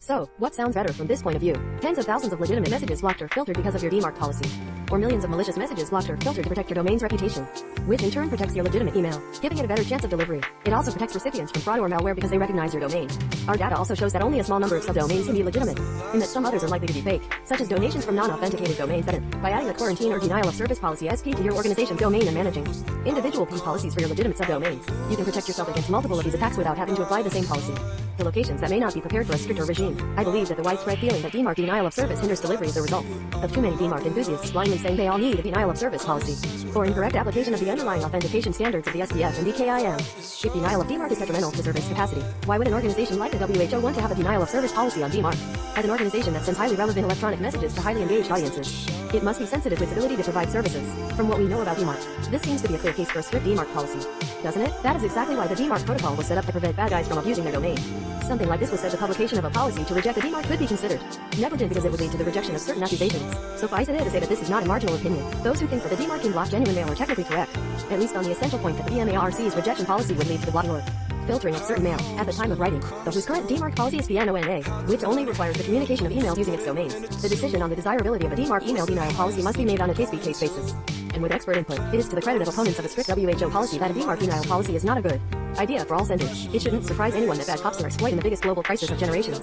So, what sounds better from this point of view? Tens of thousands of legitimate messages blocked or filtered because of your DMARC policy. Or millions of malicious messages blocked or filtered to protect your domain's reputation, which in turn protects your legitimate email, giving it a better chance of delivery. It also protects recipients from fraud or malware because they recognize your domain. Our data also shows that only a small number of subdomains can be legitimate, and that some others are likely to be fake, such as donations from non-authenticated domains. By adding a quarantine or denial of service policy SP to your organization's domain and managing individual P policies for your legitimate subdomains, you can protect yourself against multiple of these attacks without having to apply the same policy to locations that may not be prepared for a stricter regime. I believe that the widespread feeling that DMARC denial of service hinders delivery is a result of too many DMARC enthusiasts blindly saying they all need a denial of service policy, or incorrect application of the underlying authentication standards of the SPF and DKIM. If denial of DMARC is detrimental to service capacity, why would an organization like the WHO want to have a denial of service policy on DMARC? As an organization that sends highly relevant electronic messages to highly engaged audiences, it must be sensitive to its ability to provide services. From what we know about DMARC, this seems to be a clear case for a strict DMARC policy, doesn't it? That is exactly why the DMARC protocol was set up to prevent bad guys from abusing their domain. Something like this was said the publication of a policy to reject a DMARC could be considered negligent because it would lead to the rejection of certain accusations. Suffice it to say that this is not a marginal opinion. Those who think that the DMARC can block genuine mail are technically correct, at least on the essential point that the DMARC's rejection policy would lead to the blocking or filtering of certain mail at the time of writing, though whose current DMARC policy is PNONA, which only requires the communication of emails using its domains. The decision on the desirability of a DMARC email denial policy must be made on a case-by-case basis, and with expert input. It is to the credit of opponents of a strict WHO policy that a DMARC denial policy is not a good idea for all senders. It shouldn't surprise anyone that bad cops are exploiting the biggest global crisis of generations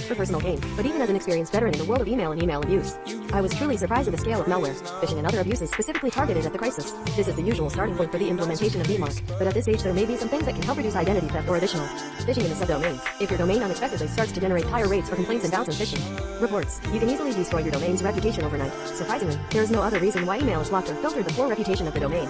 for personal gain. But even as an experienced veteran in the world of email and email abuse, I was truly surprised at the scale of malware, phishing and other abuses specifically targeted at the crisis. This is the usual starting point for the implementation of DMARC, but at this stage there may be some things that can help reduce identity theft or additional phishing in the subdomains. If your domain unexpectedly starts to generate higher rates for complaints and bounce and phishing reports, you can easily destroy your domain's reputation overnight. Surprisingly, there is no other reason why email is blocked or filtered the poor reputation of the domain.